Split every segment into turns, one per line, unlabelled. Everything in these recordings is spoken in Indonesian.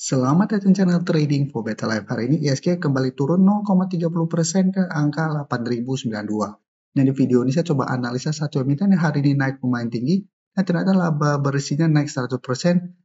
Selamat datang channel Trading for Better Life. Hari ini ISG kembali turun 0,30% ke angka 8.092. Nah, di video ini saya coba analisa satu emiten yang hari ini naik lumayan tinggi, dan ternyata laba bersihnya naik 100%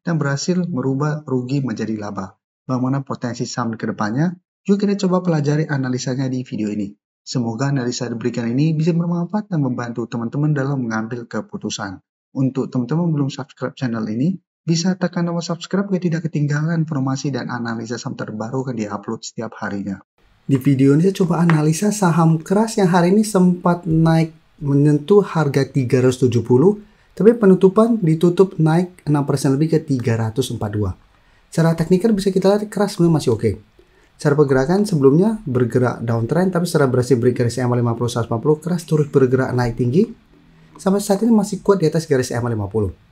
dan berhasil merubah rugi menjadi laba. Bagaimana potensi saham ke depannya? Yuk kita coba pelajari analisanya di video ini. Semoga analisa diberikan ini bisa bermanfaat dan membantu teman-teman dalam mengambil keputusan. Untuk teman-teman belum subscribe channel ini, bisa tekan tombol subscribe biar tidak ketinggalan informasi dan analisa saham terbaru yang diupload setiap harinya. Di video ini saya coba analisa saham keras yang hari ini sempat naik menyentuh harga 370, tapi penutupan ditutup naik 6% lebih ke 342. Secara teknikal bisa kita lihat keras sebenarnya masih oke. Secara pergerakan sebelumnya bergerak downtrend, tapi setelah berhasil break garis EMA 50 140, keras terus bergerak naik tinggi. Sampai saat ini masih kuat di atas garis EMA 50.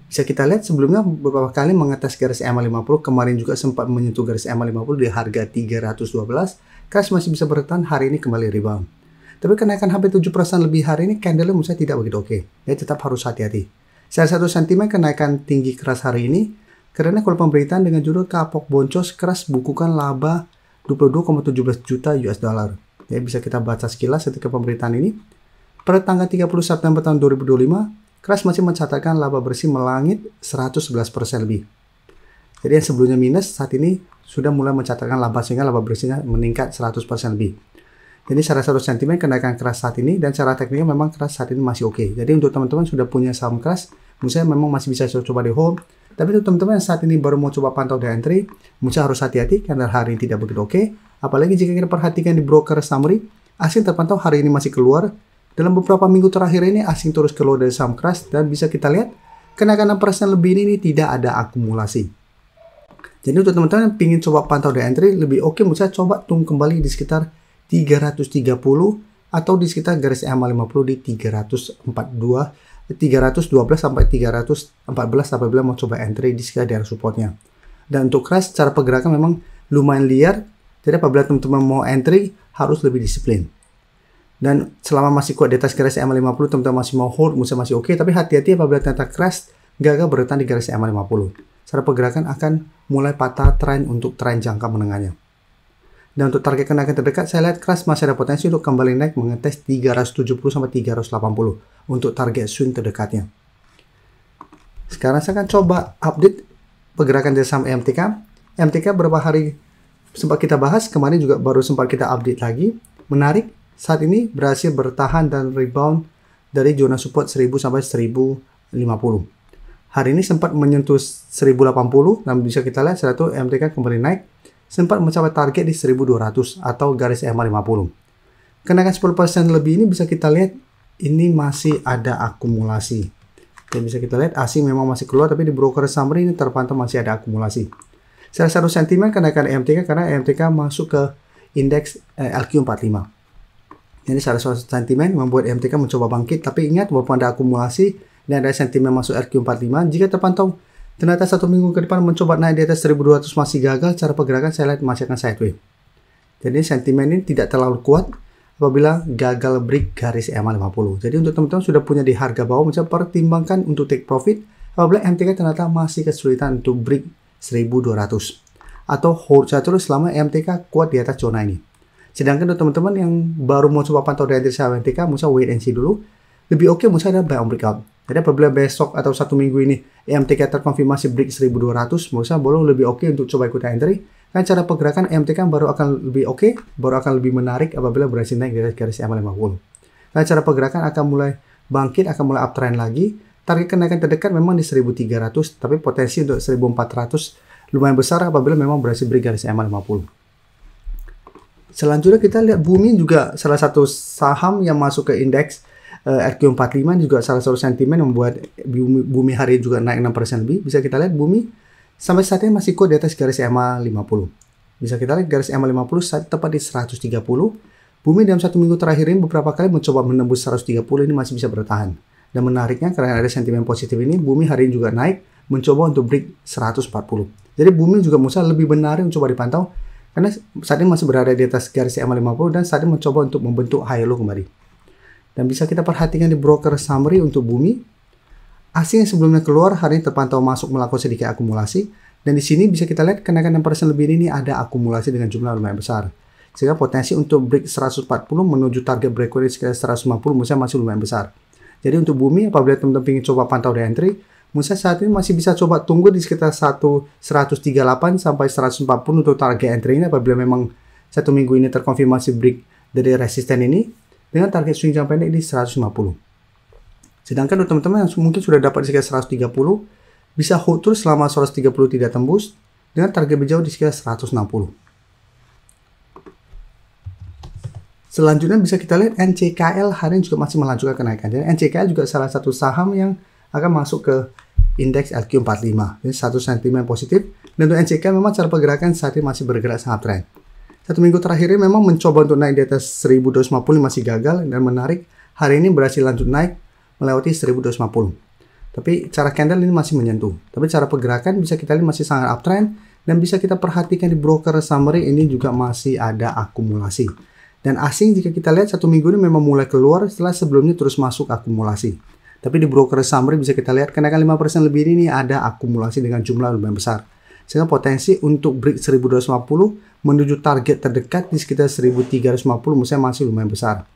Bisa kita lihat sebelumnya beberapa kali mengatas garis EMA 50, kemarin juga sempat menyentuh garis EMA 50 di harga 312. Keras masih bisa bertahan, hari ini kembali rebound. Tapi kenaikan hampir 7% lebih hari ini, candle menurut saya tidak begitu oke. Ya, tetap harus hati-hati. Salah satu sentimen kenaikan tinggi keras hari ini, karena kalau pemberitaan dengan judul kapok boncos, keras bukukan laba 22,17 juta US dollar. Ya, bisa kita baca sekilas ketika pemberitaan ini. Pada tanggal 30 September tahun 2025, keras masih mencatatkan laba bersih melangit 111% lebih. Jadi yang sebelumnya minus, saat ini sudah mulai mencatatkan laba sehingga laba bersihnya meningkat 100% lebih. Jadi salah satu sentimen kenaikan keras saat ini, dan secara tekniknya memang keras saat ini masih oke. Jadi untuk teman-teman sudah punya saham keras, menurut saya memang masih bisa coba di hold. Tapi untuk teman-teman yang saat ini baru mau coba pantau di entry, menurut saya harus hati-hati karena hari ini tidak begitu oke. Apalagi jika kita perhatikan di broker summary, asing terpantau hari ini masih keluar. Dalam beberapa minggu terakhir ini asing terus keluar dari saham keras, dan bisa kita lihat kenaikan 6% lebih ini tidak ada akumulasi. Jadi untuk teman-teman yang ingin coba pantau di entry, lebih oke menurut saya coba tunggu kembali di sekitar 330 atau di sekitar garis EMA 50 di 312 sampai 314 apabila mau coba entry di sekitar daerah supportnya. Dan untuk keras secara pergerakan memang lumayan liar, jadi apabila teman-teman mau entry harus lebih disiplin. Dan selama masih kuat di atas garis EMA 50, teman-teman masih mau hold, menurut saya masih oke. Tapi hati-hati apabila ternyata crash, gagal bertahan di garis EMA 50. Secara pergerakan akan mulai patah tren untuk tren jangka menengahnya. Dan untuk target kenaikan terdekat, saya lihat crash masih ada potensi untuk kembali naik mengetes 370 sampai 380 untuk target swing terdekatnya. Sekarang saya akan coba update pergerakan dari saham MTK. MTK beberapa hari sempat kita bahas, kemarin juga baru sempat kita update lagi. Menarik, saat ini berhasil bertahan dan rebound dari zona support 1000 sampai 1050. Hari ini sempat menyentuh 1080, dan bisa kita lihat setelah itu MTK kembali naik, sempat mencapai target di 1200 atau garis EMA 50. Kenaikan 10% lebih ini bisa kita lihat ini masih ada akumulasi. Dan bisa kita lihat asing memang masih keluar, tapi di broker summary ini terpantau masih ada akumulasi. Salah satu sentimen kenaikan MTK karena MTK masuk ke indeks LQ45. Jadi salah satu sentimen membuat MTK mencoba bangkit, tapi ingat walaupun ada akumulasi dan ada sentimen masuk RQ45, jika terpantau ternyata satu minggu ke depan mencoba naik di atas 1200 masih gagal, cara pergerakan saya lihat masih akan sideways. Jadi sentimen ini tidak terlalu kuat apabila gagal break garis EMA 50. Jadi untuk teman-teman sudah punya di harga bawah, mencoba pertimbangkan untuk take profit apabila MTK ternyata masih kesulitan untuk break 1200. Atau hold saja terus selama MTK kuat di atas zona ini. Sedangkan untuk teman-teman yang baru mau coba pantau dari saham MTK, bisa wait and see dulu. Lebih oke menurut saya ada buy on breakout. Jadi apabila besok atau satu minggu ini MTK terkonfirmasi break 1200, menurut saya boleh lebih oke untuk coba ikut entry. Kan cara pergerakan MTK baru akan lebih oke, baru akan lebih menarik apabila berhasil naik dari garis EMA 50. Kan cara pergerakan akan mulai bangkit, akan mulai uptrend lagi. Target kenaikan terdekat memang di 1300, tapi potensi untuk 1400 lumayan besar apabila memang berhasil break garis EMA 50. Selanjutnya kita lihat Bumi juga salah satu saham yang masuk ke indeks RQ45, juga salah satu sentimen membuat Bumi hari juga naik 6% lebih. Bisa kita lihat Bumi sampai saat ini masih kuat di atas garis EMA 50. Bisa kita lihat garis EMA 50 saat tepat di 130. Bumi dalam satu minggu terakhir ini beberapa kali mencoba menembus 130, ini masih bisa bertahan. Dan menariknya karena ada sentimen positif ini, Bumi hari ini juga naik mencoba untuk break 140. Jadi Bumi juga menurut lebih benar mencoba dipantau. Karena saat ini masih berada di atas garis EMA 50 dan saat ini mencoba untuk membentuk high low kembali. Dan bisa kita perhatikan di broker summary untuk Bumi. Asing yang sebelumnya keluar hari ini terpantau masuk melakukan sedikit akumulasi. Dan di sini bisa kita lihat kenaikan 6% lebih ini ada akumulasi dengan jumlah lumayan besar. Sehingga potensi untuk break 140 menuju target breakaway sekitar 150 menurut saya masih lumayan besar. Jadi untuk bumi, apabila teman-teman ingin coba pantau di entry, menurut saya saat ini masih bisa coba tunggu di sekitar 138 sampai 140 untuk target entry ini apabila memang satu minggu ini terkonfirmasi break dari resisten ini dengan target swing jangka pendek di 150. Sedangkan untuk teman-teman yang mungkin sudah dapat di sekitar 130, bisa hold terus selama 130 tidak tembus dengan target berjauh di sekitar 160. Selanjutnya bisa kita lihat NCKL hari ini juga masih melanjutkan kenaikan. Jadi NCKL juga salah satu saham yang akan masuk ke indeks LQ45. Jadi satu sentimen positif. Dan untuk NCKL memang cara pergerakan saat ini masih bergerak sangat tren. Satu minggu terakhir ini memang mencoba untuk naik di atas 1250 masih gagal dan menarik. Hari ini berhasil lanjut naik melewati 1250. Tapi cara candle ini masih menyentuh. Tapi cara pergerakan bisa kita lihat masih sangat uptrend. Dan bisa kita perhatikan di broker summary ini juga masih ada akumulasi. Dan asing jika kita lihat satu minggu ini memang mulai keluar setelah sebelumnya terus masuk akumulasi. Tapi di broker summary bisa kita lihat kenaikan 5% lebih ini ada akumulasi dengan jumlah lumayan besar. Sehingga potensi untuk break 1250 menuju target terdekat di sekitar 1350 menurut saya masih lumayan besar.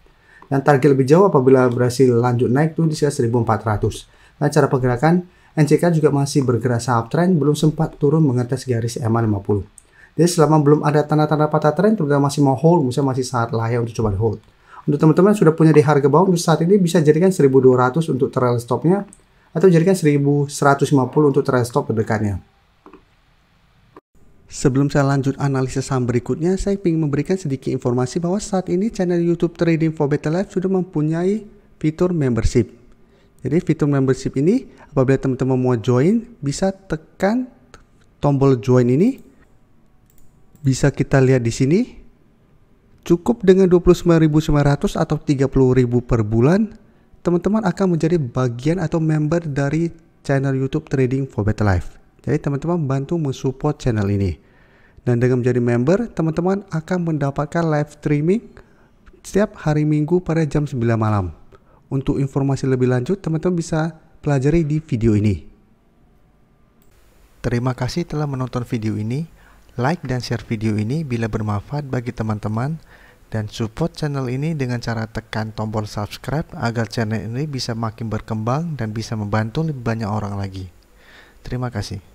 Dan target lebih jauh apabila berhasil lanjut naik tuh di sekitar 1400. Nah, cara pergerakan NCK juga masih bergerak uptrend, belum sempat turun mengetes garis EMA 50. Jadi selama belum ada tanda-tanda patah tren, terutama masih mau hold, misalnya masih sangat layak untuk coba di hold. Untuk teman-teman yang sudah punya di harga bawah, untuk saat ini bisa jadikan 1200 untuk trail stopnya, atau jadikan 1150 untuk trail stop terdekatnya. Sebelum saya lanjut analisis saham berikutnya, saya ingin memberikan sedikit informasi bahwa saat ini channel YouTube Trading for Better Life sudah mempunyai fitur membership. Jadi fitur membership ini apabila teman-teman mau join bisa tekan tombol join ini. Bisa kita lihat di sini. Cukup dengan 29.900 atau 30.000 per bulan, teman-teman akan menjadi bagian atau member dari channel YouTube Trading for Better Life. Jadi teman-teman bantu mensupport channel ini. Dan dengan menjadi member, teman-teman akan mendapatkan live streaming setiap hari Minggu pada jam 9 malam. Untuk informasi lebih lanjut, teman-teman bisa pelajari di video ini. Terima kasih telah menonton video ini. Like dan share video ini bila bermanfaat bagi teman-teman. Dan support channel ini dengan cara tekan tombol subscribe agar channel ini bisa makin berkembang dan bisa membantu lebih banyak orang lagi. Terima kasih.